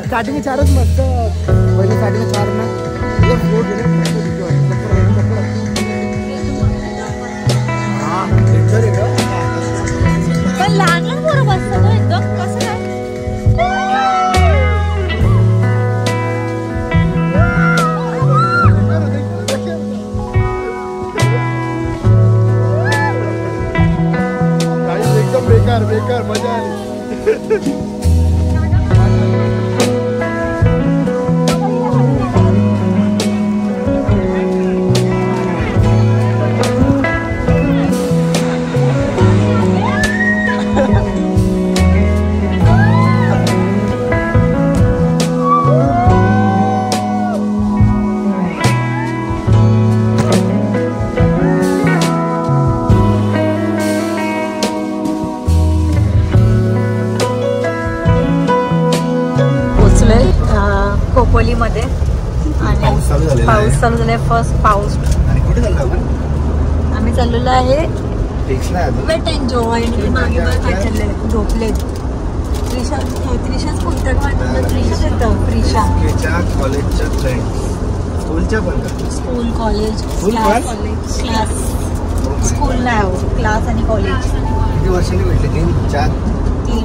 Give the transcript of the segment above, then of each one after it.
Starting 4च मस्त पहिले starting 4 ना पण लहान लहान पोरं बसतात एकदम कसं काय एकदम बेकार बेकार मजा आली खोपोलीमध्ये आणि पाऊस चालू झालाय फर्स्ट पाऊस आणि कुठे चाललो आपण आम्ही चाललेलो आहे फिक्स नाही अजून वेट एन्जॉय आणि मागे काय चाललंय झोपलेत त्रिशाच पुस्तक त्रिशा कॉलेजच्या फ्रेंड स्कूलच्या पण स्कूल कॉलेज क्लास स्कूल नाही क्लास आणि कॉलेज किती वर्षांनी भेटले 3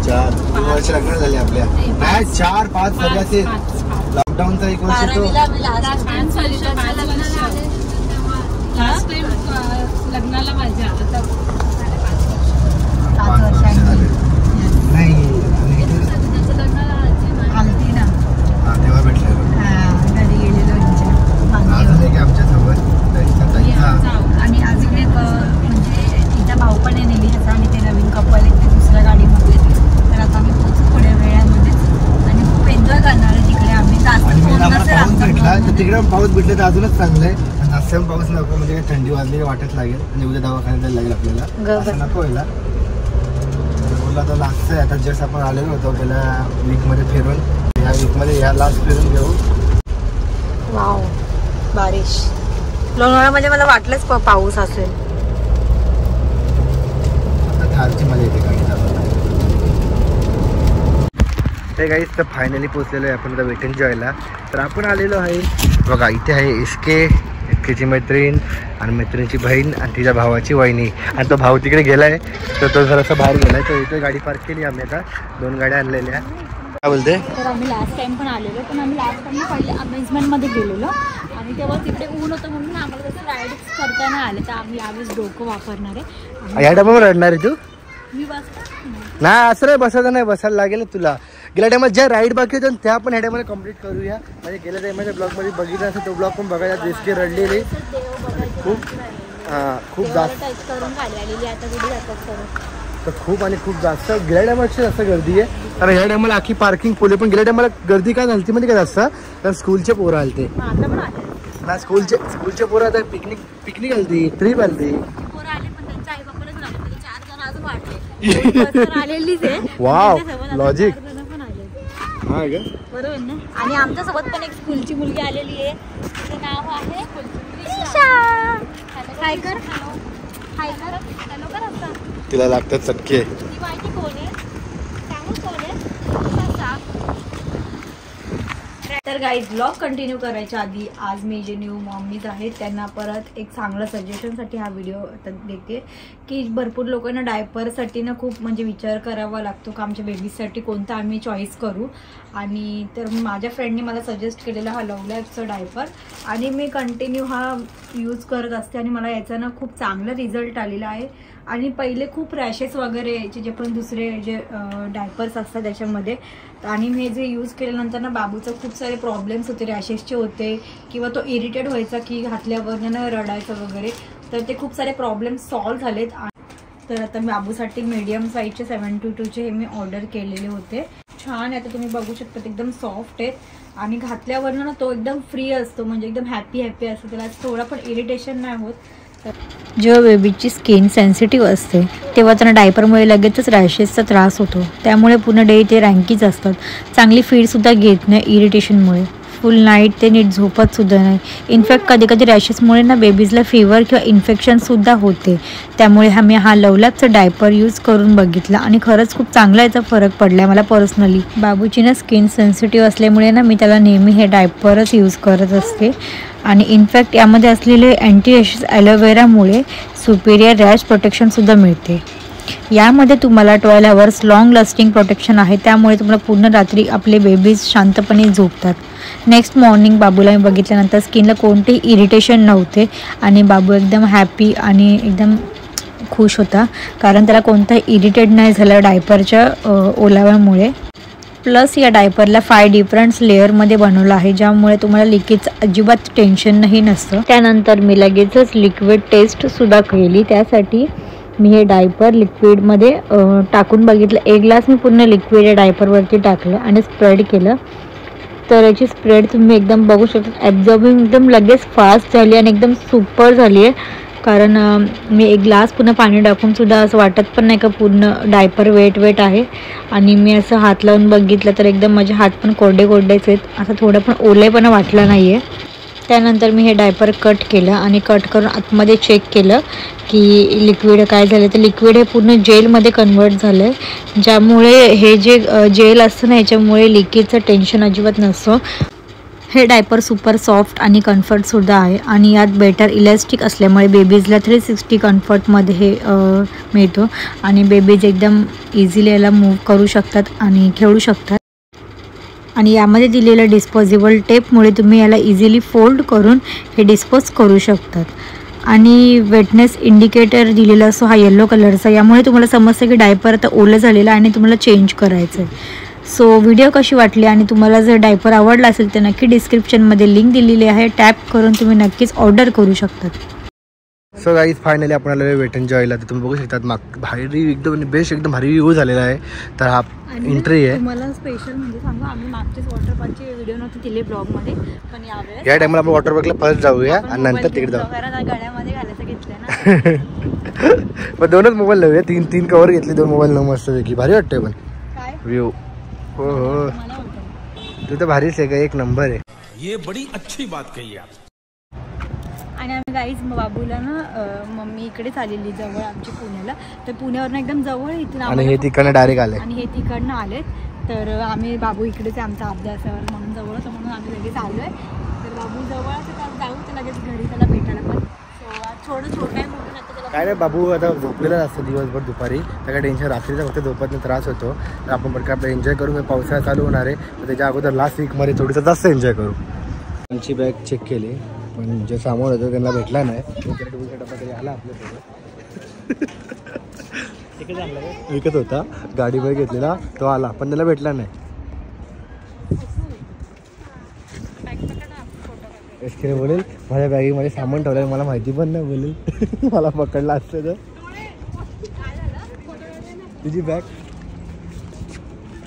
4 वर्ष लग्न झाले आपल्या नाही 4-5 सगळ्या ते लॉकडाऊनचा 1 वर्ष तो लग्नाला माझ्या आता 5 वर्षांनी नाही आलती ना तेव्हा भेटले घरी गेलेलो आमच्या सोबत आणि आज इकडे म्हणजे तिचा भाऊ पण नेली ह्याचा आणि ते नवीन कपल ते दुसऱ्या गाडीमध्ये तर आता आम्ही पोहोचू थोड्या वेळामध्ये आणि खूप एन्जॉय करणार आहे तिकडे आम्ही पाऊस भेटला तर तिकडे पाऊस भेटला तर अजूनच चांगलं आहे आणि असं पाऊस नको म्हणजे थंडी वाजली वाटत लागेल आणि उद्या दवाखान्यात जायला लागेल आपल्याला असं नको व्हायला बोलला तर लास्ट आहे आता जस्ट आपण आलेलो होतो पहिल्या वीकमध्ये फिरून या वीकमध्ये या लास्ट फिरून घेऊ वाव बारिश लोणावळ्यामध्ये मला वाटलंच पाऊस असेल थारची मजा येते गाडी चालवताना ते गाईच तर फायनली पोहोचलेलो आहे आपण आता वेट एन्जॉयला तर आपण आलेलो आहे बघा इथे आहे एसकेची मैत्रीण आणि मैत्रिणीची बहीण आणि तिच्या भावाची वहिनी आणि तो भाऊ तिकडे गेलाय तर तो जरासा बाहेर गेलाय तर इथे गाडी पार्क केली आम्ही आता 2 गाड्या आणलेल्या काय बोलते तर आम्ही लास्ट टाइम पण आलेलो पण आम्ही लास्ट टाइम पहिले अमेजमेंटमध्ये गेलेलो आणि तेव्हा तिकडे ऊन होतं म्हणून आम्हाला तसं राईड करता नाही आले तर आम्ही यावेळेस डोकं वापरणार आहे या टायमावर रडणार आहे तू मी बसतो नाही असं नाही बसायचं नाही बसायला लागेल तुला गेल्या टायमात ज्या राईड बाकी होत्या त्या पण ह्या टायमाला कम्प्लीट करूया म्हणजे गेल्या टायमाच्या ब्लॉगमध्ये बघितला असेल तो ब्लॉग पण बघायला जेसके रडलेले खूप जास्त तर खूप आणि खूप जास्त गेल्या टायमाची जास्त गर्दी आहे कारण ह्या टायमाला आखी पार्किंग फुले पण गेल्या टायमाला गर्दी काय झाली मध्ये काय जास्त तर स्कूलचे पोरं आलते ना स्कूलचे पोरं आता पिकनिक आलती ट्रिप आलती वाव लॉजिक बरोबर ना आणि आमच्या सोबत पण एक स्कूलची मुलगी आलेली आहे तिचं नाव आहे तिला लागतात चटके तर गाईज ब्लॉग कंटिन्यू करायच्या आधी आज मी जे न्यू मॉमीज आहेत त्यांना परत एक चांगलं सजेशनसाठी हा व्हिडिओ देते की भरपूर लोकांना डायपरसाठी ना खूप म्हणजे विचार करावा लागतो का आमच्या बेबीसाठी कोणता आम्ही चॉईस करू आणि तर माझ्या फ्रेंडने मला सजेस्ट केलेला हा लवलाईफचा डायपर आणि मी कंटिन्यू हा यूज करत असते आणि मला याचा ना खूप चांगला रिझल्ट आलेला आहे आणि पहिले खूप रॅशेस वगैरे यायचे जे पण दुसरे जे डायपर्स असतात त्याच्यामध्ये आणि मी जे यूज केल्यानंतर ना बाबूचं खूप सारे प्रॉब्लेम्स होते रॅशेसचे होते किंवा तो इरिटेट व्हायचा की घातल्यावर ना रडायचं वगैरे तर ते खूप सारे प्रॉब्लेम्स सॉल्व्ह झालेत तर आता बाबूसाठी मीडियम साईजचे 722चे हे मी ऑर्डर केलेले होते छान आहे आता तुम्ही बघू शकता एकदम सॉफ्ट आहेत आणि घातल्यावर ना तो एकदम फ्री असतो म्हणजे एकदम हॅपी असतो त्याला थोडा पण इरिटेशन नाही होत जेव्हा बेबीची स्किन सेन्सिटिव्ह असते तेव्हा त्यांना डायपरमुळे लगेचच रॅशेसचा त्रास होतो त्यामुळे पूर्ण डे ते रँकीच असतात चांगली फीडसुद्धा घेत नाही इरिटेशनमुळे फुल नाईट ते नीट झोपत सुद्धा नाही. इनफॅक्ट कधी कधी रॅशेसमुळे ना बेबीजला फिवर किंवा इन्फेक्शनसुद्धा होते. त्यामुळे आम्ही हा लवलॅकचा डायपर यूज करून बघितला आणि खरंच खूप चांगला याचा फरक पडला आहे मला पर्सनली. बाबूची ना स्किन सेन्सिटिव्ह असल्यामुळे ना मी त्याला नेहमी हे डायपरच यूज करत असते. आणि इनफॅक्ट यामध्ये असलेले अँटी रॅशेस ॲलोवेरामुळे सुपेरियर रॅश प्रोटेक्शनसुद्धा मिळते. यामध्ये तुम्हाला 12 आवर्स लॉंग लास्टिंग प्रोटेक्शन आहे. त्यामुळे तुम्हाला पूर्ण रात्री आपले बेबीज शांतपणे झोपतात. नेक्स्ट मॉर्निंग बाबूला मी बघितल्यानंतर स्किनला कोणतेही इरिटेशन नव्हते आणि बाबू एकदम हॅपी आणि एकदम खुश होता, कारण त्याला कोणताही इरिटेट नाही झालं डायपरच्या ओलाव्यामुळे. प्लस या डायपरला 5 डिफरंट लेअरमध्ये बनवलं आहे, ज्यामुळे तुम्हाला लिकेजचं अजिबात टेन्शनही नसतं. त्यानंतर मी लगेचच लिक्विड टेस्टसुद्धा केली. त्यासाठी मी हे डायपर लिक्विडमध्ये टाकून बघितलं. 1 ग्लास मी पूर्ण लिक्विड या डायपरवरती टाकलं आणि स्प्रेड केलं. तर याची स्प्रेड तुम्ही एकदम बघू शकता. ॲब्झॉर्बिंग एकदम लगेच फास्ट झाली आणि एकदम सुपर झाली आहे, कारण मी 1 ग्लास पूर्ण पाणी टाकूनसुद्धा असं वाटत पण नाही का पूर्ण डायपर वेट आहे. आणि मी असं हात लावून बघितलं तर एकदम माझे हात पण कोरडेच आहेत, असं थोडं पण ओलेपणा वाटला नाही आहे. त्यानंतर मी हे डायपर कट केलं आणि कट करून आतमध्ये चेक केलं की लिक्विड काय झालं. तर लिक्विड हे पूर्ण जेलमध्ये कन्वर्ट झालं आहे, ज्यामुळे हे जे जेल असतं ना याच्यामुळे लिकेजचं टेन्शन अजिबात नसतं. हे डायपर सुपर सॉफ्ट आणि कम्फर्टसुद्धा आहे आणि यात बेटर इलॅस्टिक असल्यामुळे बेबीजला 360 कम्फर्टमध्ये हे मिळतो आणि बेबीज एकदम इझिली याला मूव्ह करू शकतात आणि खेळू शकतात. आणि यामध्ये दिलेलं डिस्पोजेबल टेपमुळे तुम्ही याला इझिली फोल्ड करून हे डिस्पोज करू शकतात. आणि वेटनेस इंडिकेटर दिलेला असतो हा येलो कलरचा, यामुळे तुम्हाला समजतं की डायपर आता ओलं झालेलं आहे आणि तुम्हाला चेंज करायचं आहे. सो व्हिडिओ कशी वाटली आणि तुम्हाला जर डायपर आवडला असेल तर नक्की डिस्क्रिप्शनमध्ये लिंक दिलेली आहे, टॅप करून तुम्ही नक्कीच ऑर्डर करू शकतात. सो गाईज फायनली आपण आलेलो वेट एंड जॉयला. तर तुम्ही बघू शकतात भारी एकदम बेस्ट एकदम भारी व्ह्यू झालेला आहे. तर हा एंट्री आहे. तुम्हाला स्पेशल म्हणजे सांगू, आम्ही मागचेच वॉटर पार्कची व्हिडिओ नव्हती दिले ब्लॉगमध्ये, पण यावेळेस या टायमाला आपण वॉटर पार्कला फर्स्ट जाऊया आणि नंतर तिकडे जाऊ. गाड्यामध्ये घालायचं घेतलं ना. पण 2च मोबाईल लावूया. 3 कवर घेतले, 2 मोबाईल लावून मस्त पैकी भारी वाटतंय. पण काय व्ह्यू हो तू तर भारीच आहे का, एक नंबर आहे. ये बड़ी अच्छी बात कही आप. आणि आम्ही गाईज बाबूला ना मम्मी इकडेच आलेली जवळ आमच्या पुण्याला, तर पुण्यावरनं एकदम जवळ इथून आणि हे तिकडनं डायरेक्ट आले आणि हे तिकडनं आलेत. तर आम्ही बाबू इकडेच आहे आमचा अभ्यासावर म्हणून जवळच म्हणून आम्ही लगेच आलो आहे. तर बाबू जवळच जाऊ तर लगेच घरी त्याला भेटायला. पण थोडं छोटं आहे म्हणून आता त्याला काय नाही, बाबू आता झोपलेला असतो दिवसभर दुपारी, त्या काय टेन्शन. रात्रीचा फक्त झोपतनं त्रास होतो. तर आपण पण काय आपलं एन्जॉय करू. पावसाळा चालू होणार आहे, तर त्याच्या अगोदर लास्ट वीकमध्ये थोडंसं जास्त एन्जॉय करू. आमची बॅग चेक केली, पण जे सामान होतं त्यांना भेटला नाही. डबा तरी आला आपल्यासोबत. विकत होता गाडीवर घेतलेला, तो आला पण त्याला भेटला नाही. एसके बोलेल माझ्या बॅगेमध्ये सामान ठेवलं मला माहिती पण नाही, बोलेल मला पकडला असतं तर. तुझी बॅग,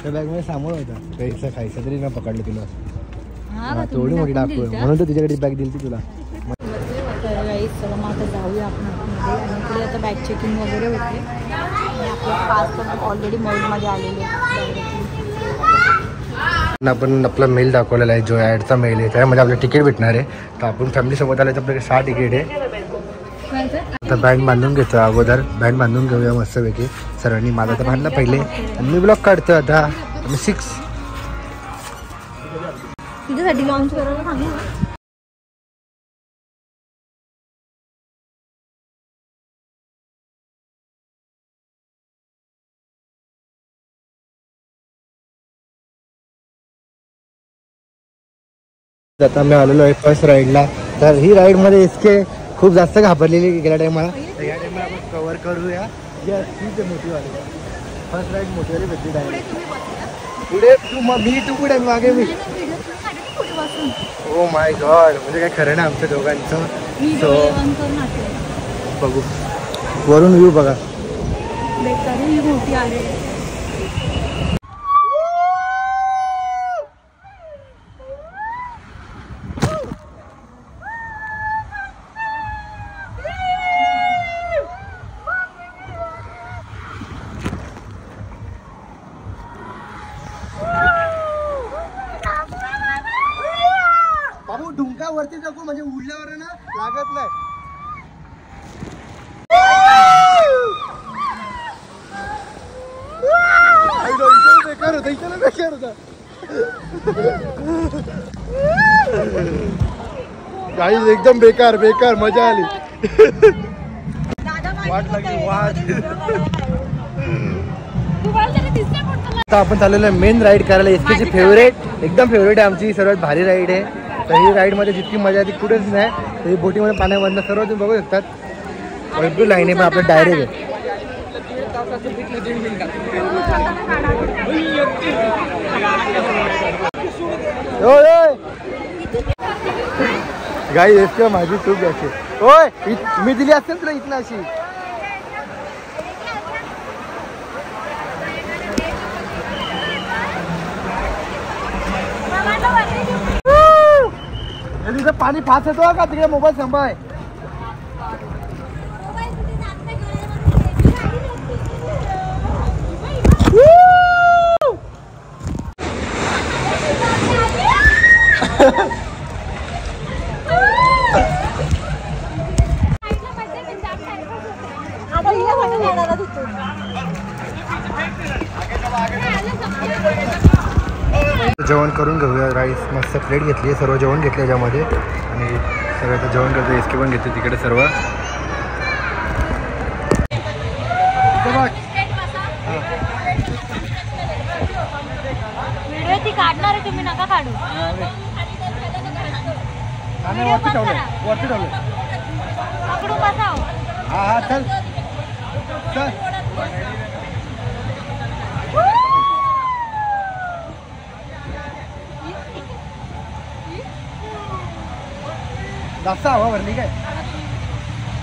त्या बॅगमध्ये सामान होता, पैसा खायचं तरी ना पकडलं तुला. थोडी मोठी टाकू म्हणून तर तिच्याकडे बॅग दिली तुला. चला मग आता जाऊया आपण आतमध्ये. आणि इकडे आता बॅग चेकिंग वगैरे होते आणि आपले पास पण ऑलरेडी मोडमध्ये आलेले. आपण आपला मेल दाखवलेला आहे, जो ॲडचा मेल आहे, त्यामध्ये आपलं तिकीट भेटणार आहे. तर आपण फॅमिलीसोबत आलं तर आपल्याकडे 6 तिकीट आहे. आता बँड बांधून घेतो, अगोदर बँड बांधून घेऊया मस्तपैकी सर्वांनी. माझा तर बांधला पहिले आणि मी ब्लॉग काढतो आता. 6 तिच्यासाठी लॉन्च करायला सांगू. आता मी आलेलो आहे फर्स्ट राईडला. तर ही राईडमध्ये इसके खूप जास्त घाबरलेली गेल्या टायमाला. तर या टायमाला आपण कव्हर करूया. तीच मोठीवाली फर्स्ट राईड मोठीवाली भेटली डायरेक्ट. पुढे तू पुढे मागे मी. ओ माय गॉड, म्हणजे काय खरं ना आमच्या दोघांचं. सो बघू वरून व्ह्यू बघा. मोठी आहे. वरती टाकू म्हणजे उडल्यावर ना लागत नाही. बेकार होता इथे बेकार होता. गाईज एकदम बेकार बेकार मजा आली. वाट लागली वाट. आता आपण चाललेलो आहे मेन राईड करायला. एसकेची फेवरेट एकदम फेवरेट आहे आमची सर्वात भारी राईड आहे. तर ही राईडमध्ये जितकी मजा आहे ती कुठेच नाही. तर ही बोटीमध्ये पाण्यामधनं सर्व तुम्ही बघू शकतात. भरपूर लाईन आहे पण आपलं डायरेक्ट आहे. गाई एसके माझी चूक अशी. होय मी दिली असेल तुला इथनं अशी. तिथं पाणी फास्ट येतो का तिकडे मोबाईल सांभाळ. जेवण करून घेऊया. राईस मस्त प्लेट घेतली आहे. सर्व जेवण घेतलं याच्यामध्ये आणि सर्व जेवण करतो. एसके पण घेते तिकडे सर्व. व्हिडिओ ती काढणार आहे तुम्ही नका काढू. वरती ठेवलं. पकडून बसाव. हा हा चल चल. जास्त हवा भरली काय?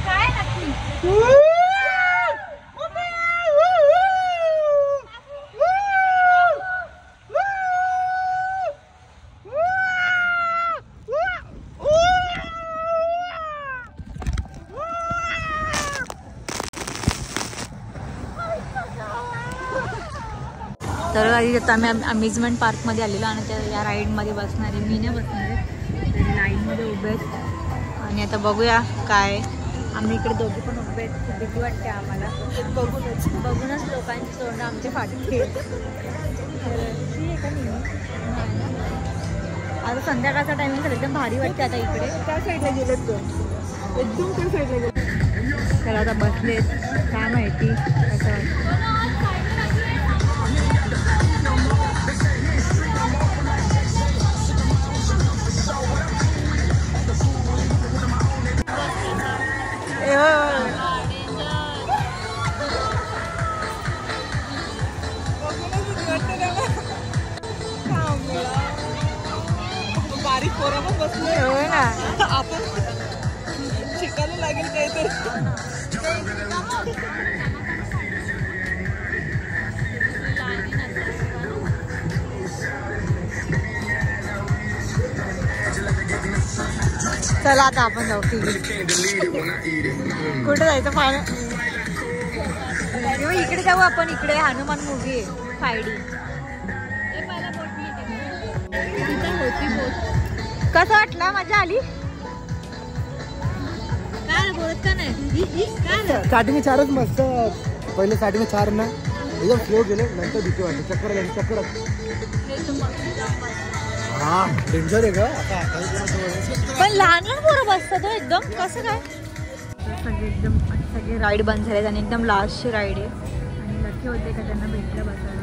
काय नक्की तर आता आम्ही अम्युजमेंट पार्कमध्ये आलेलो आणि त्या या राईडमध्ये बसणार आहे. मी नाही बसणार आहे. तर लाईनमध्ये उभे आहेत आणि आता बघूया काय. आम्ही इकडे दोघे पण उभे आहेत. खूप भीती वाटते आम्हाला बघूनच लोकांची तोंड आमचे फाटते. आता संध्याकाळचा टायमिंग झाला एकदम भारी वाटते. आता इकडे त्या साईडला गेलेत एकदम त्या साईडला गेले. त्याला आता बसलेत काय माहिती असं वाटतं. बारीक पोरं पण बसले. हो ना आपण शिकायला लागेल काहीतरी. चला आता आपण जाऊ. कुठे जायचं पाहिजे. इकडे जाऊ आपण. इकडे हनुमान मूवी आहे 5D. कसं वाटलं? मजा आली? काय बोलत का नाही? स्टार्टिंग 4च मस्त. पहिले स्टार्टिंग 4 ना एकदम स्लो गेले. नंतर भीती वाटली. चक्कर झाली. चक्कर हा डेंजर आहे का? पण लहान लहान पोरं बसतात एकदम. कसं काय? सगळे राईड बंद झालेत आणि एकदम लास्टची राईड आहे. आणि लकी होते का त्यांना भेटलं बसायला.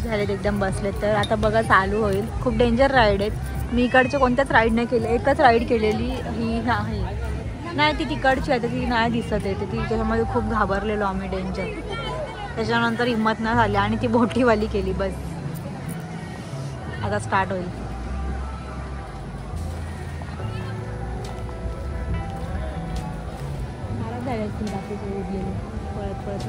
झालेत एकदम बसलेत. तर आता बघा चालू होईल. खूप डेंजर राईड आहेत. मी इकडचे कोणत्याच राईड नाही केले. एकच राईड केलेली ही आहे. नाही ती तिकडची आहे. ती नाही दिसत येते ती. त्याच्यामध्ये खूप घाबरलेलो आम्ही डेंजर. त्याच्यानंतर हिंमत नाही झाली आणि ती बोटीवाली केली बस. आता स्टार्ट होईल. पळत पळत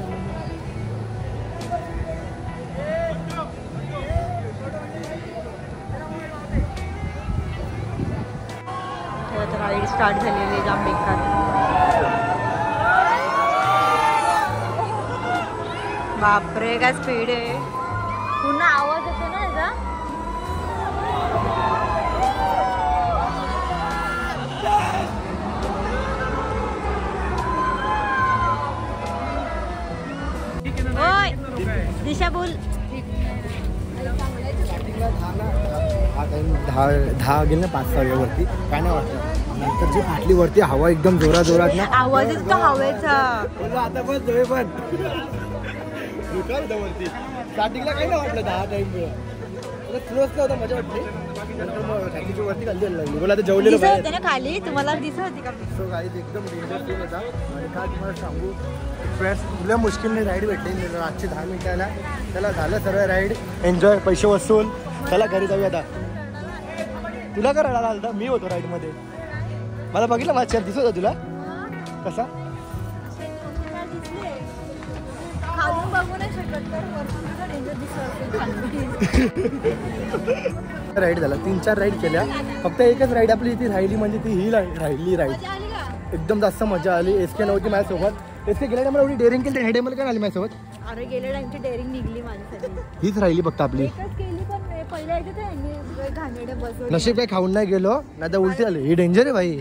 राईड स्टार्ट झालेली जाम बेकार. बापरे काय स्पीड आहे. पुन्हा आवाज येतो ना याचा. ओय दिशा बोल. दहा गेले ना 5-6 वरती काय नाही वाटतं. नंतर जी फाटली वरती हवा एकदम जोरात ना आवाजच तो हवेचा. आता बस जवळ पण वरती स्टार्टिंगला काही नाही वाटलं 10 टाइम स्लो होता मजा वाटली. नंतर मग टॅक्सीची वरती खाली लागली बोला आता जेवलेलं दिसत होते ना खाली तुम्हाला दिसत होती का? सो गाईज एकदम डेंजर सीन होता. आणि काय तुम्हाला सांगू फ्रेंड्स तुला मुश्किलने राईड भेटली रातची 10 मिनिटाला. त्याला झालं सर्व राईड एन्जॉय पैसे वसूल. चला घरी जाऊया आता. तुला का रडायला आलता? मी होतो राईडमध्ये. मला बघितलं माझ्या दिसत होता तुला कसा खाऊन बघू नाही शकत तर वरती डेंजर दिसत. राईड झाला 3-4 राईड केल्या. फक्त एकच राईड आपली इथे राहिली म्हणजे ती ही राहिली राईड. एकदम जास्त मजा आली. एसके नव्हती माझ्यासोबत. एसके गेल्या टायमाला एवढी डेअरिंग केली हेडे मला काय आली माझ्यासोबत. अरे गेल्या टाइमची डेअरिंग निघली माझ्यासाठी. हीच राहिली फक्त आपली. एकच केली पण पहिल्या याच्यात यांनी घाणेरडे बसवले. नशीब काय खाऊन नाही गेलो नाही तर उलटी आली. ही डेंजर आहे भाई.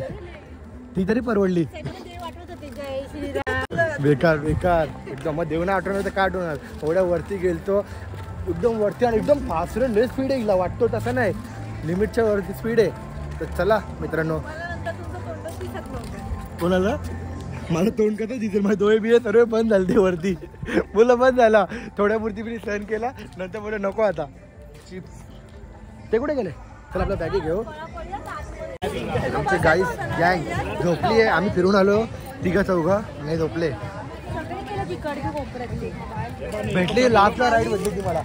ती तरी परवडली. ते वाटत होते जय श्रीराम. बेकार बेकार एकदम. मग देवना आठवणार तर का आठवणार. एवढ्या वरती गेलतो एकदम वरती आणि एकदम फास्ट लय स्पीड आहे. वाटतो तसं नाही लिमिटच्या वरती स्पीड आहे. तर चला मित्रांनो. कोणाला मला तोंड कसं दिसेल. माझे डोळे बिये सर्व बंद झाले ते वरती. मुलं बंद झाला थोड्यापुरती मी सहन केला. नंतर बोलले नको आता चिप्स. ते कुठे गेले. चला आपल्या बॅगी घेऊ. आमचे गाईस गँग झोपली आहे. आम्ही फिरून आलो 3-4 नाही झोपले. भेटली लास्टला राईड भेटली ती मला.